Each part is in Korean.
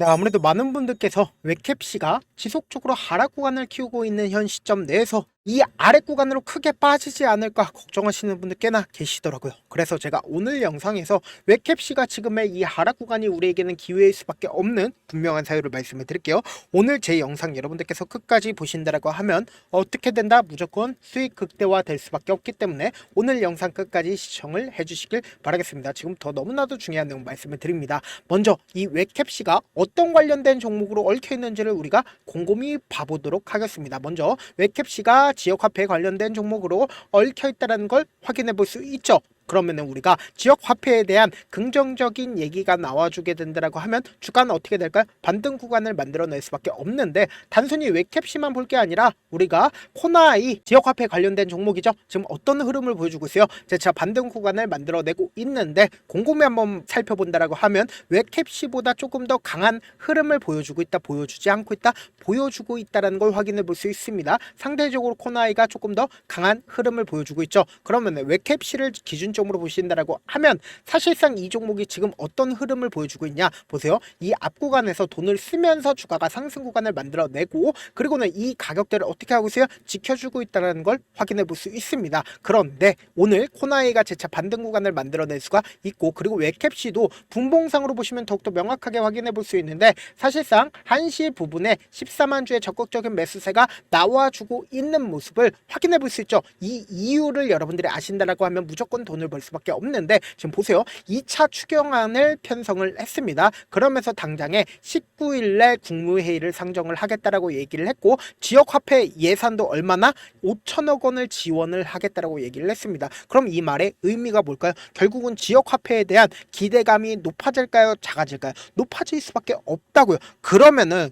네, 아무래도 많은 분들께서 웹캡시가 지속적으로 하락 구간을 키우고 있는 현 시점 내에서 이 아래 구간으로 크게 빠지지 않을까 걱정하시는 분들 꽤나 계시더라고요. 그래서 제가 오늘 영상에서 웹캡시가 지금의 이 하락 구간이 우리에게는 기회일 수밖에 없는 분명한 사유를 말씀을 드릴게요. 오늘 제 영상 여러분들께서 끝까지 보신다라고 하면 어떻게 된다? 무조건 수익 극대화 될 수밖에 없기 때문에 오늘 영상 끝까지 시청을 해주시길 바라겠습니다. 지금부터 너무나도 중요한 내용 말씀을 드립니다. 먼저 이 웹캡시가 어떤 관련된 종목으로 얽혀 있는지를 우리가 곰곰이 봐보도록 하겠습니다. 먼저 웹캡시가 지역화폐에 관련된 종목으로 얽혀 있다는 걸 확인해 볼 수 있죠. 그러면은 우리가 지역 화폐에 대한 긍정적인 얘기가 나와주게 된다라고 하면 주가는 어떻게 될까요? 반등 구간을 만들어낼 수밖에 없는데 단순히 웹캡시만 볼 게 아니라 우리가 코나이 지역 화폐에 관련된 종목이죠. 지금 어떤 흐름을 보여주고 있어요? 제가 반등 구간을 만들어내고 있는데 곰곰이 한번 살펴본다라고 하면 웹캡시보다 조금 더 강한 흐름을 보여주고 있다, 보여주지 않고 있다, 보여주고 있다라는 걸 확인해 볼 수 있습니다. 상대적으로 코나이가 조금 더 강한 흐름을 보여주고 있죠. 그러면 웹캡시를 기준점으로 보신다라고 하면 사실상 이 종목이 지금 어떤 흐름을 보여주고 있냐 보세요. 이 앞 구간에서 돈을 쓰면서 주가가 상승 구간을 만들어내고 그리고는 이 가격대를 어떻게 하고 있어요? 지켜주고 있다는 걸 확인해 볼 수 있습니다. 그런데 오늘 코나이가 재차 반등 구간을 만들어낼 수가 있고 그리고 웹캡시도 분봉상으로 보시면 더욱더 명확하게 확인해 볼 수 있는데 사실상 한시 부분에 14만 주의 적극적인 매수세가 나와주고 있는 모습을 확인해 볼 수 있죠. 이 이유를 여러분들이 아신다라고 하면 무조건 돈을 벌 수밖에 없는데 지금 보세요. 2차 추경안을 편성을 했습니다. 그러면서 당장에 19일에 국무회의를 상정을 하겠다라고 얘기를 했고 지역화폐 예산도 얼마나 5천억 원을 지원을 하겠다라고 얘기를 했습니다. 그럼 이 말의 의미가 뭘까요? 결국은 지역화폐에 대한 기대감이 높아질까요? 작아질까요? 높아질 수밖에 없다고요. 그러면은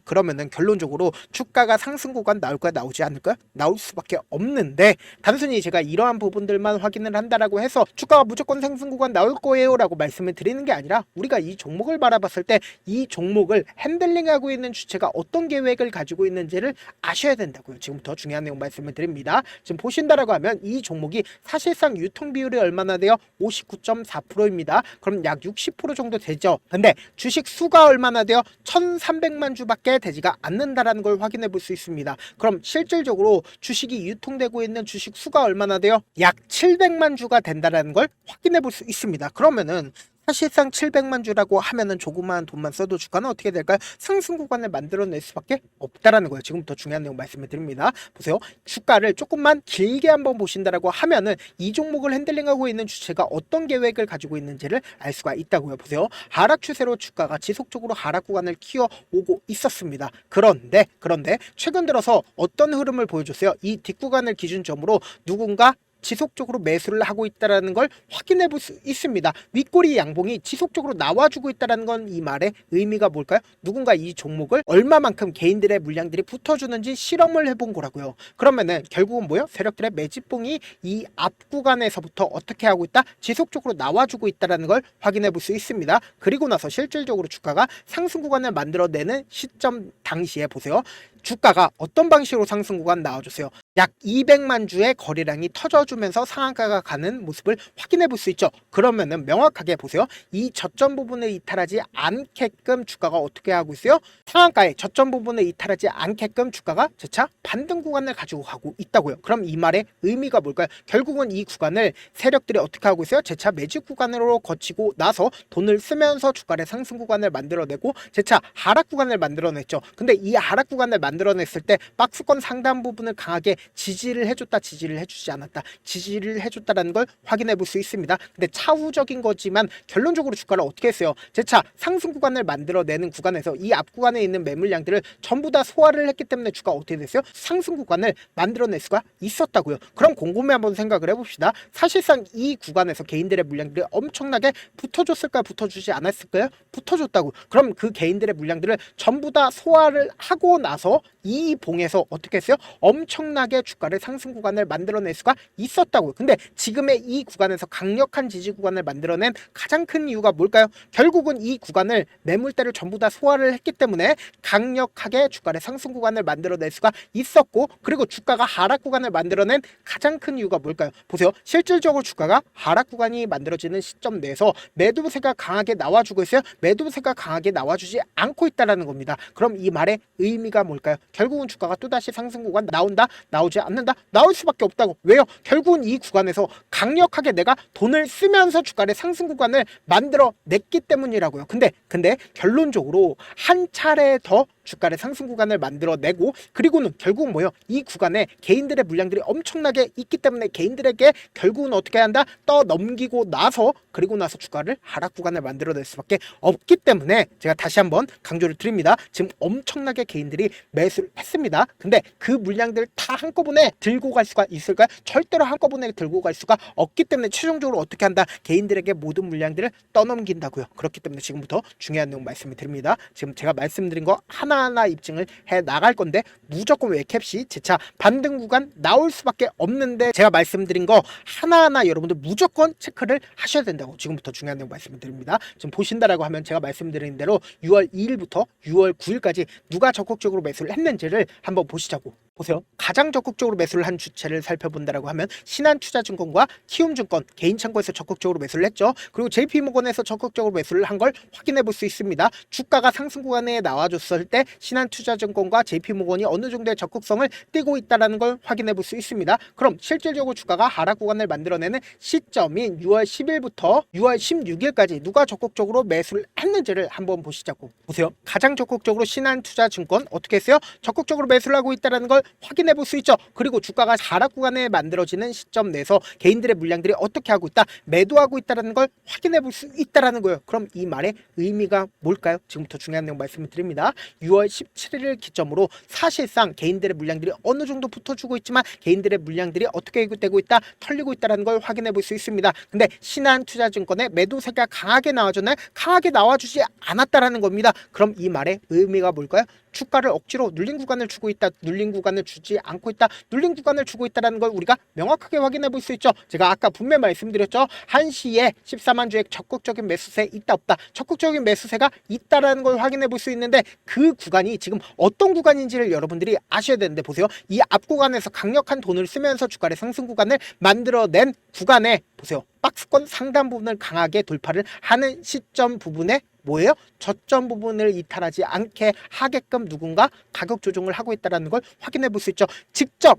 결론적으로 주가가 상승 구간 나올까요? 나오지 않을까요? 나올 수밖에 없는데 단순히 제가 이러한 부분들만 확인을 한다라고 해서 주가가 무조건 상승 구간 나올 거예요 라고 말씀을 드리는 게 아니라 우리가 이 종목을 바라봤을 때 이 종목을 핸들링하고 있는 주체가 어떤 계획을 가지고 있는지를 아셔야 된다고요. 지금부터 중요한 내용 말씀을 드립니다. 지금 보신다라고 하면 이 종목이 사실상 유통 비율이 얼마나 돼요? 59.4%입니다. 그럼 약 60% 정도 되죠. 근데 주식 수가 얼마나 돼요? 1,300만 주밖에 되지가 않는다라는 걸 확인해 볼 수 있습니다. 그럼 실질적으로 주식이 유통되고 있는 주식 수가 얼마나 돼요? 약 700만 주가 된다라는 걸 확인해 볼 수 있습니다. 그러면은 사실상 700만 주라고 하면은 조그마한 돈만 써도 주가는 어떻게 될까요? 상승 구간을 만들어낼 수밖에 없다라는 거예요. 지금부터 중요한 내용 말씀을 드립니다. 보세요. 주가를 조금만 길게 한번 보신다라고 하면은 이 종목을 핸들링하고 있는 주체가 어떤 계획을 가지고 있는지를 알 수가 있다고요. 보세요. 하락 추세로 주가가 지속적으로 하락 구간을 키워오고 있었습니다. 그런데 최근 들어서 어떤 흐름을 보여줬어요? 이 뒷구간을 기준점으로 누군가 지속적으로 매수를 하고 있다는 걸 확인해 볼 수 있습니다. 윗꼬리 양봉이 지속적으로 나와주고 있다는 건 이 말의 의미가 뭘까요? 누군가 이 종목을 얼마만큼 개인들의 물량들이 붙어주는지 실험을 해본 거라고요. 그러면은 결국은 뭐예요? 세력들의 매집봉이 이 앞 구간에서부터 어떻게 하고 있다? 지속적으로 나와주고 있다는 걸 확인해 볼 수 있습니다. 그리고 나서 실질적으로 주가가 상승 구간을 만들어내는 시점 당시에 보세요. 주가가 어떤 방식으로 상승 구간 나와주세요. 약 200만 주의 거래량이 터져주면서 상한가가 가는 모습을 확인해 볼 수 있죠. 그러면은 명확하게 보세요. 이 저점 부분을 이탈하지 않게끔 주가가 어떻게 하고 있어요? 상한가의 저점 부분을 이탈하지 않게끔 주가가 재차 반등 구간을 가지고 가고 있다고요. 그럼 이 말의 의미가 뭘까요? 결국은 이 구간을 세력들이 어떻게 하고 있어요? 재차 매집 구간으로 거치고 나서 돈을 쓰면서 주가의 상승 구간을 만들어내고 재차 하락 구간을 만들어냈죠. 근데 이 하락 구간을 만들어냈을 때 박스권 상단 부분을 강하게 지지를 해줬다, 지지를 해주지 않았다, 지지를 해줬다라는 걸 확인해 볼 수 있습니다. 근데 차후적인 거지만 결론적으로 주가를 어떻게 했어요? 재차 상승 구간을 만들어내는 구간에서 이 앞 구간에 있는 매물량들을 전부 다 소화를 했기 때문에 주가가 어떻게 됐어요? 상승 구간을 만들어낼 수가 있었다고요. 그럼 곰곰이 한번 생각을 해봅시다. 사실상 이 구간에서 개인들의 물량들이 엄청나게 붙어줬을까요? 붙어주지 않았을까요? 붙어줬다고. 그럼 그 개인들의 물량들을 전부 다 소화를 출발을 하고 나서 이 봉에서 어떻게 했어요? 엄청나게 주가를 상승 구간을 만들어낼 수가 있었다고요. 근데 지금의 이 구간에서 강력한 지지 구간을 만들어낸 가장 큰 이유가 뭘까요? 결국은 이 구간을 매물대를 전부 다 소화를 했기 때문에 강력하게 주가의 상승 구간을 만들어낼 수가 있었고, 그리고 주가가 하락 구간을 만들어낸 가장 큰 이유가 뭘까요? 보세요. 실질적으로 주가가 하락 구간이 만들어지는 시점 내에서 매도세가 강하게 나와주고 있어요. 매도세가 강하게 나와주지 않고 있다는 겁니다. 그럼 이 말의 의미가 뭘까요? 결국은 주가가 또다시 상승 구간 나온다? 나오지 않는다? 나올 수밖에 없다고. 왜요? 결국은 이 구간에서 강력하게 내가 돈을 쓰면서 주가의 상승 구간을 만들어냈기 때문이라고요. 근데 결론적으로 한 차례 더 주가의 상승 구간을 만들어내고, 그리고는 결국은 뭐예요? 이 구간에 개인들의 물량들이 엄청나게 있기 때문에 개인들에게 결국은 어떻게 한다? 떠넘기고 나서, 그리고 나서 주가를 하락 구간을 만들어낼 수밖에 없기 때문에 제가 다시 한번 강조를 드립니다. 지금 엄청나게 개인들이 매수를 했습니다. 근데 그 물량들 다 한꺼번에 들고 갈 수가 있을까요? 절대로 한꺼번에 들고 갈 수가 없기 때문에 최종적으로 어떻게 한다? 개인들에게 모든 물량들을 떠넘긴다고요. 그렇기 때문에 지금부터 중요한 내용 말씀을 드립니다. 지금 제가 말씀드린 거 하나하나 입증을 해 나갈 건데, 무조건 웹캡시 재차 반등 구간 나올 수밖에 없는데, 제가 말씀드린 거 하나하나 여러분들 무조건 체크를 하셔야 된다고 지금부터 중요한 내용 말씀을 드립니다. 지금 보신다라고 하면 제가 말씀드린 대로 6월 2일부터 6월 9일까지 누가 적극적으로 매수를 했는지를 한번 보시자고. 보세요. 가장 적극적으로 매수를 한 주체를 살펴본다라고 하면 신한투자증권과 키움증권 개인창고에서 적극적으로 매수를 했죠. 그리고 JP모건에서 적극적으로 매수를 한 걸 확인해 볼 수 있습니다. 주가가 상승 구간에 나와줬을 때 신한투자증권과 JP모건이 어느 정도의 적극성을 띠고 있다는 걸 확인해 볼 수 있습니다. 그럼 실질적으로 주가가 하락 구간을 만들어내는 시점인 6월 10일부터 6월 16일까지 누가 적극적으로 매수를 했는지를 한번 보시자고. 보세요. 가장 적극적으로 신한투자증권 어떻게 했어요? 적극적으로 매수를 하고 있다는 걸 확인해 볼 수 있죠. 그리고 주가가 하락 구간에 만들어지는 시점 내에서 개인들의 물량들이 어떻게 하고 있다? 매도하고 있다는 걸 확인해 볼 수 있다는 거예요. 그럼 이 말의 의미가 뭘까요? 지금부터 중요한 내용 말씀을 드립니다. 6월 17일 기점으로 사실상 개인들의 물량들이 어느 정도 붙어주고 있지만 개인들의 물량들이 어떻게 되고 있다? 털리고 있다는 걸 확인해 볼 수 있습니다. 근데 신한투자증권의 매도세가 강하게 나와줬나요? 강하게 나와주지 않았다라는 겁니다. 그럼 이 말의 의미가 뭘까요? 주가를 억지로 눌린 구간을 주고 있다, 눌린 구간을 주지 않고 있다, 눌린 구간을 주고 있다는 걸 우리가 명확하게 확인해 볼 수 있죠. 제가 아까 분명히 말씀드렸죠. 한시에 14만 주의 적극적인 매수세 있다 없다, 적극적인 매수세가 있다라는 걸 확인해 볼 수 있는데, 그 구간이 지금 어떤 구간인지를 여러분들이 아셔야 되는데, 보세요. 이 앞 구간에서 강력한 돈을 쓰면서 주가의 상승 구간을 만들어낸 구간에 보세요. 박스권 상단 부분을 강하게 돌파를 하는 시점 부분에 뭐예요? 저점 부분을 이탈하지 않게 하게끔 누군가 가격 조정을 하고 있다는 걸 확인해 볼 수 있죠. 직접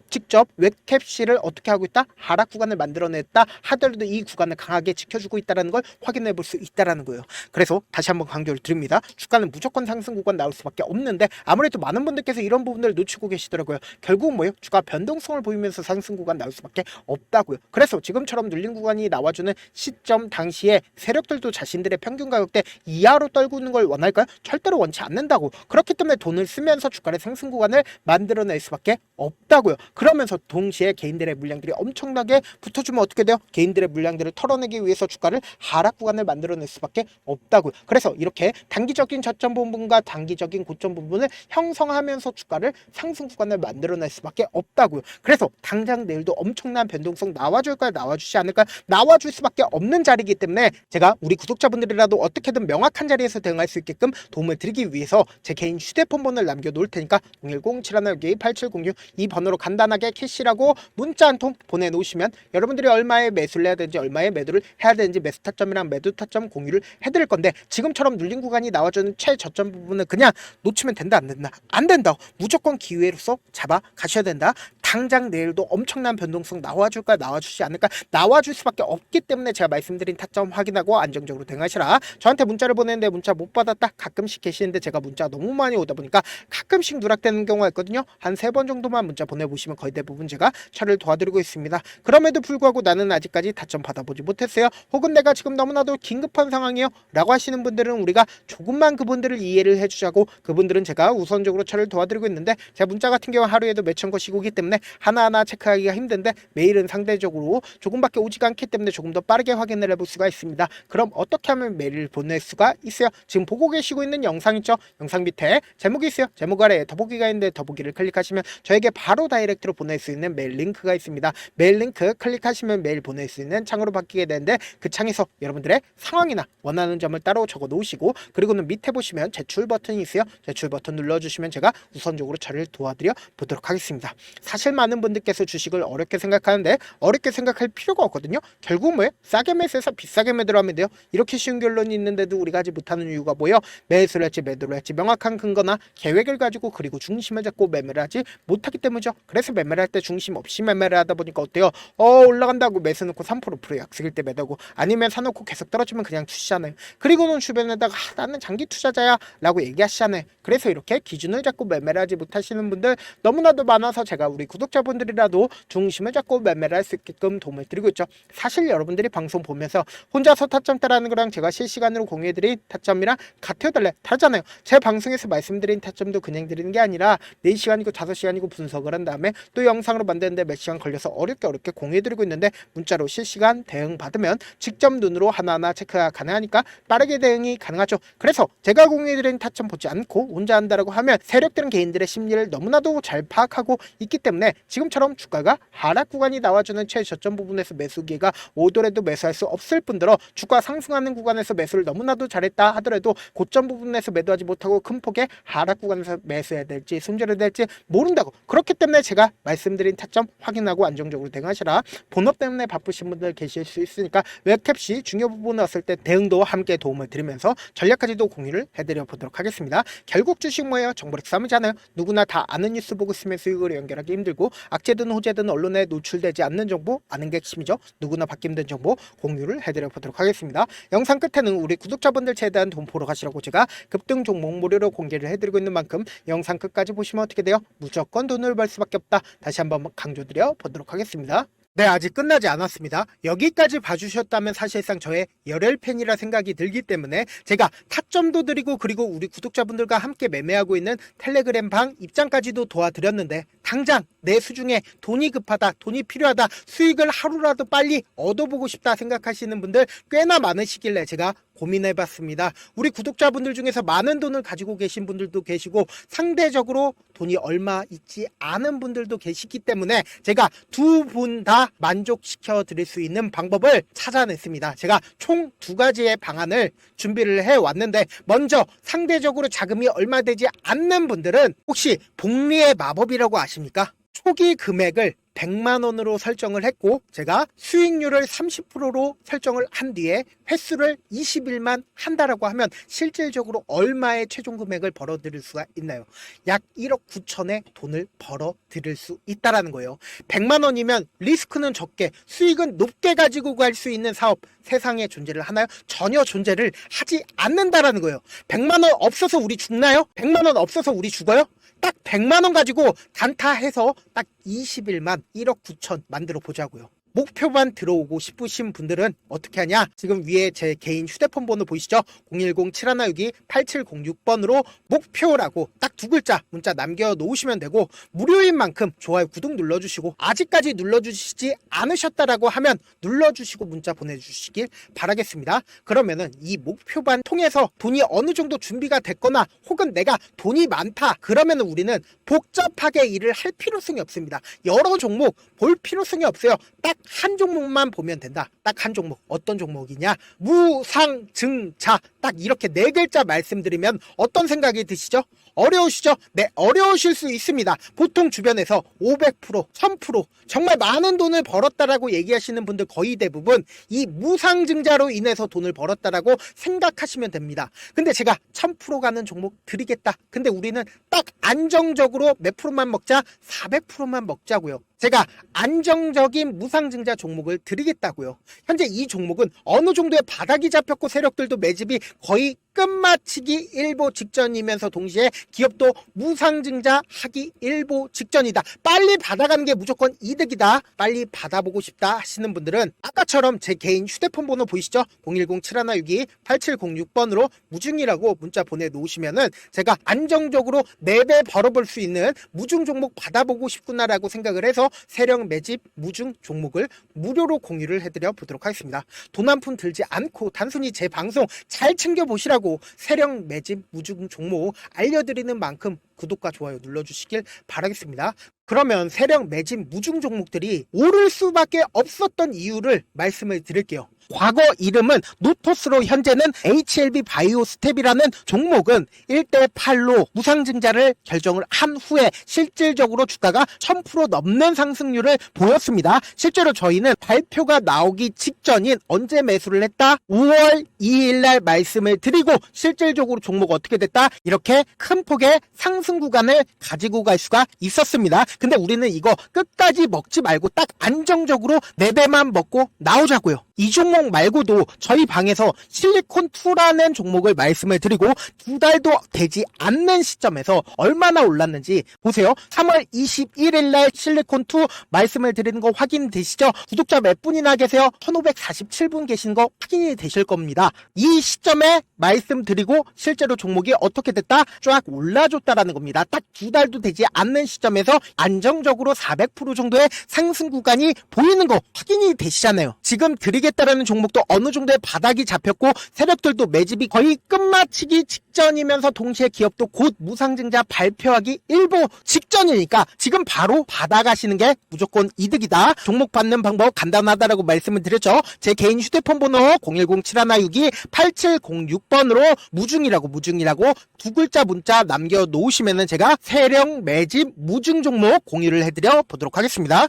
웹캡시를 어떻게 하고 있다? 하락 구간을 만들어냈다 하더라도 이 구간을 강하게 지켜주고 있다는 걸 확인해 볼 수 있다는 거예요. 그래서 다시 한번 강조를 드립니다. 주가는 무조건 상승 구간 나올 수밖에 없는데, 아무래도 많은 분들께서 이런 부분들을 놓치고 계시더라고요. 결국은 뭐예요? 주가 변동성을 보이면서 상승 구간 나올 수밖에 없다고요. 그래서 지금처럼 눌린 구간이 나와주는 시점 당시에 세력들도 자신들의 평균 가격대 이하로 떨구는 걸 원할까요? 절대로 원치 않는다고. 그렇기 때문에 돈을 쓰면서 주가의 상승 구간을 만들어낼 수밖에 없다고요. 그러면서 동시에 개인들의 물량들이 엄청나게 붙어주면 어떻게 돼요? 개인들의 물량들을 털어내기 위해서 주가를 하락 구간을 만들어낼 수밖에 없다고요. 그래서 이렇게 단기적인 저점 부분과 단기적인 고점 부분을 형성하면서 주가를 상승 구간을 만들어낼 수밖에 없다고요. 그래서 당장 내일도 엄청난 변동성 나와줄까요? 나와주지 않을까요? 나와줄 수밖에 없는 자리이기 때문에 제가 우리 구독자분들이라도 어떻게든 명확한 자리에서 대응할 수 있게끔 도움을 드리기 위해서 제 개인 휴대폰 번호를 남겨놓을 테니까 010-711-8706 이 번호로 간단하게 캐시라고 문자 한 통 보내놓으시면 여러분들이 얼마에 매수를 해야 되는지, 얼마에 매도를 해야 되는지 매수 타점이랑 매도 타점 공유를 해드릴 건데, 지금처럼 눌린 구간이 나와주는 최저점 부분은 그냥 놓치면 된다 안 된다? 안 된다. 무조건 기회로서 잡아 가셔야 된다. 당장 내일도 엄청난 변동성 나와줄까 나와주지 않을까? 나와줄 수밖에 없기 때문에 제가 말씀드린 타점 확인하고 안정적으로 대응하시라. 저한테 문자를 보내는데 문자 못 받았다 가끔씩 계시는데, 제가 문자가 너무 많이 오다 보니까 가끔씩 누락되는 경우가 있거든요. 한 3번 정도만 문자 보내보시면 거의 대부분 제가 처리를 도와드리고 있습니다. 그럼에도 불구하고 나는 아직까지 타점 받아보지 못했어요, 혹은 내가 지금 너무나도 긴급한 상황이에요 라고 하시는 분들은 우리가 조금만 그분들을 이해를 해주자고, 그분들은 제가 우선적으로 처리를 도와드리고 있는데, 제 문자 같은 경우 하루에도 몇천 것이고 기 때문에 때문에 하나하나 체크하기가 힘든데 매일은 상대적으로 조금밖에 오지가 않기 때문에 조금 더 빠르게 확인을 해볼 수가 있습니다. 그럼 어떻게 하면 메일을 보낼 수가 있어요? 지금 보고 계시고 있는 영상 있죠? 영상 밑에 제목이 있어요. 제목 아래에 더보기가 있는데 더보기를 클릭하시면 저에게 바로 다이렉트로 보낼 수 있는 메일 링크가 있습니다. 메일 링크 클릭하시면 메일 보낼 수 있는 창으로 바뀌게 되는데 그 창에서 여러분들의 상황이나 원하는 점을 따로 적어 놓으시고 그리고는 밑에 보시면 제출 버튼이 있어요. 제출 버튼 눌러주시면 제가 우선적으로 처리를 도와드려 보도록 하겠습니다. 사실 많은 분들께서 주식을 어렵게 생각하는데 어렵게 생각할 필요가 없거든요. 결국 뭐예요? 싸게 매수해서 비싸게 매도를 하면 돼요. 이렇게 쉬운 결론이 있는데도 우리가 하지 못하는 이유가 뭐예요? 매수를 할지 매도를 할지 명확한 근거나 계획을 가지고 그리고 중심을 잡고 매매를 하지 못하기 때문이죠. 그래서 매매를 할 때 중심 없이 매매를 하다 보니까 어때요? 올라간다고 매수 놓고 3% 약속일 때 매도고 아니면 사놓고 계속 떨어지면 그냥 투시잖아요. 그리고는 주변에다가 나는 장기 투자자야 라고 얘기하시잖아요. 그래서 이렇게 기준을 잡고 매매를 하지 못하시는 분들 너무나도 많아서 제가 우리 구독자분들이라도 중심을 잡고 매매를 할 수 있게끔 도움을 드리고 있죠. 사실 여러분들이 방송 보면서 혼자서 타점 따라하는 거랑 제가 실시간으로 공유해드린 타점이랑 같아요 달라요? 다르잖아요. 제 방송에서 말씀드린 타점도 그냥 드리는 게 아니라 4시간이고 5시간이고 분석을 한 다음에 또 영상으로 만드는데 몇 시간 걸려서 어렵게 공유해드리고 있는데 문자로 실시간 대응 받으면 직접 눈으로 하나하나 체크가 가능하니까 빠르게 대응이 가능하죠. 그래서 제가 공유해드린 타점 보지 않고 혼자 한다라고 하면 세력들은 개인들의 심리를 너무나도 잘 파악하고 있기 때문에 지금처럼 주가가 하락 구간이 나와주는 최저점 부분에서 매수 기회가 오더라도 매수할 수 없을 뿐더러 주가 상승하는 구간에서 매수를 너무나도 잘했다 하더라도 고점 부분에서 매도하지 못하고 큰 폭의 하락 구간에서 매수해야 될지 손절해야 될지 모른다고. 그렇기 때문에 제가 말씀드린 타점 확인하고 안정적으로 대응하시라. 본업 때문에 바쁘신 분들 계실 수 있으니까 웹캡시 중요 부분에 왔을 때 대응도 함께 도움을 드리면서 전략까지도 공유를 해드려 보도록 하겠습니다. 결국 주식 뭐예요? 정보력 싸움이잖아요. 누구나 다 아는 뉴스 보고 있으면 수익으로 연결하기 힘들고 악재든 호재든 언론에 노출되지 않는 정보 아는 게 핵심이죠. 누구나 받기 힘든 정보 공유를 해드려 보도록 하겠습니다. 영상 끝에는 우리 구독자분들 최대한 돈 보러 가시라고 제가 급등 종목 무료로 공개를 해드리고 있는 만큼 영상 끝까지 보시면 어떻게 돼요? 무조건 돈을 벌 수밖에 없다. 다시 한번 강조드려 보도록 하겠습니다. 네, 아직 끝나지 않았습니다. 여기까지 봐주셨다면 사실상 저의 열혈 팬이라 생각이 들기 때문에 제가 타점도 드리고 그리고 우리 구독자분들과 함께 매매하고 있는 텔레그램 방 입장까지도 도와드렸는데 당장 내 수중에 돈이 급하다, 돈이 필요하다, 수익을 하루라도 빨리 얻어보고 싶다 생각하시는 분들 꽤나 많으시길래 제가 고민해봤습니다. 우리 구독자분들 중에서 많은 돈을 가지고 계신 분들도 계시고 상대적으로 돈이 얼마 있지 않은 분들도 계시기 때문에 제가 두 분 다 만족시켜 드릴 수 있는 방법을 찾아냈습니다. 제가 총 2가지의 방안을 준비를 해왔는데 먼저 상대적으로 자금이 얼마 되지 않는 분들은 혹시 복리의 마법이라고 아십니까? 초기 금액을 100만 원으로 설정을 했고 제가 수익률을 30%로 설정을 한 뒤에 횟수를 20일만 한다라고 하면 실질적으로 얼마의 최종 금액을 벌어들일 수가 있나요? 약 1억 9천의 돈을 벌어들일 수 있다라는 거예요. 100만 원이면 리스크는 적게 수익은 높게 가지고 갈 수 있는 사업 세상에 존재를 하나요? 전혀 존재를 하지 않는다라는 거예요. 100만 원 없어서 우리 죽나요? 100만 원 없어서 우리 죽어요? 딱 100만 원 가지고 단타해서 딱 20일만 1억 9천 만들어 보자고요. 목표만 들어오고 싶으신 분들은 어떻게 하냐? 지금 위에 제 개인 휴대폰 번호 보이시죠? 010-7162-8706번으로 목표라고 딱 2글자 문자 남겨놓으시면 되고 무료인 만큼 좋아요 구독 눌러주시고 아직까지 눌러주시지 않으셨다라고 하면 눌러주시고 문자 보내주시길 바라겠습니다. 그러면은 이 목표반 통해서 돈이 어느 정도 준비가 됐거나 혹은 내가 돈이 많다 그러면은 우리는 복잡하게 일을 할 필요성이 없습니다. 여러 종목 볼 필요성이 없어요. 딱 한 종목만 보면 된다. 딱 한 종목. 어떤 종목이냐? 무상증자. 딱 이렇게 4글자 말씀드리면 어떤 생각이 드시죠? 어려우시죠? 네, 어려우실 수 있습니다. 보통 주변에서 500%, 1000% 정말 많은 돈을 벌었다라고 얘기하시는 분들 거의 대부분 이 무상증자로 인해서 돈을 벌었다라고 생각하시면 됩니다. 근데 제가 1000% 가는 종목 드리겠다. 근데 우리는 딱 안정적으로 몇 프로만 먹자? 400%만 먹자고요. 제가 안정적인 무상증자 종목을 드리겠다고요. 현재 이 종목은 어느 정도의 바닥이 잡혔고 세력들도 매집이 거의 끝마치기 일보 직전이면서 동시에 기업도 무상증자 하기 일보 직전이다. 빨리 받아가는 게 무조건 이득이다. 빨리 받아보고 싶다 하시는 분들은 아까처럼 제 개인 휴대폰 번호 보이시죠? 010-7162-8706번으로 무중이라고 문자 보내놓으시면은 제가 안정적으로 4배 벌어볼 수 있는 무중 종목 받아보고 싶구나라고 생각을 해서 세력 매집 무중 종목을 무료로 공유를 해드려 보도록 하겠습니다. 돈 한 푼 들지 않고 단순히 제 방송 잘 챙겨보시라고 세력 매집 무중 종목 알려드리는 만큼 구독과 좋아요 눌러주시길 바라겠습니다. 그러면 세력 매집 무중 종목들이 오를 수밖에 없었던 이유를 말씀을 드릴게요. 과거 이름은 노토스로 현재는 HLB 바이오스텝이라는 종목은 1대8로 무상증자를 결정을 한 후에 실질적으로 주가가 1000% 넘는 상승률을 보였습니다. 실제로 저희는 발표가 나오기 직전인 언제 매수를 했다? 5월 2일 날 말씀을 드리고 실질적으로 종목 어떻게 됐다? 이렇게 큰 폭의 상승 구간을 가지고 갈 수가 있었습니다. 근데 우리는 이거 끝까지 먹지 말고 딱 안정적으로 4배만 먹고 나오자고요. 이 종목 말고도 저희 방에서 실리콘2라는 종목을 말씀을 드리고 2달도 되지 않는 시점에서 얼마나 올랐는지 보세요. 3월 21일 날 실리콘2 말씀을 드리는 거 확인되시죠? 구독자 몇 분이나 계세요? 1547분 계신 거 확인이 되실 겁니다. 이 시점에 말씀드리고 실제로 종목이 어떻게 됐다? 쫙 올라줬다라는 겁니다. 딱 2달도 되지 않는 시점에서 안정적으로 400% 정도의 상승 구간이 보이는 거 확인이 되시잖아요. 지금 드리겠다라는 종목도 어느 정도의 바닥이 잡혔고 세력들도 매집이 거의 끝마치기 직전이면서 동시에 기업도 곧 무상증자 발표하기 일보 직전이니까 지금 바로 받아가시는 게 무조건 이득이다. 종목 받는 방법 간단하다라고 말씀을 드렸죠. 제 개인 휴대폰 번호 010-7162-8706번으로 무중이라고 2글자 문자 남겨놓으시면은 제가 세력 매집 무중 종목 공유를 해드려 보도록 하겠습니다.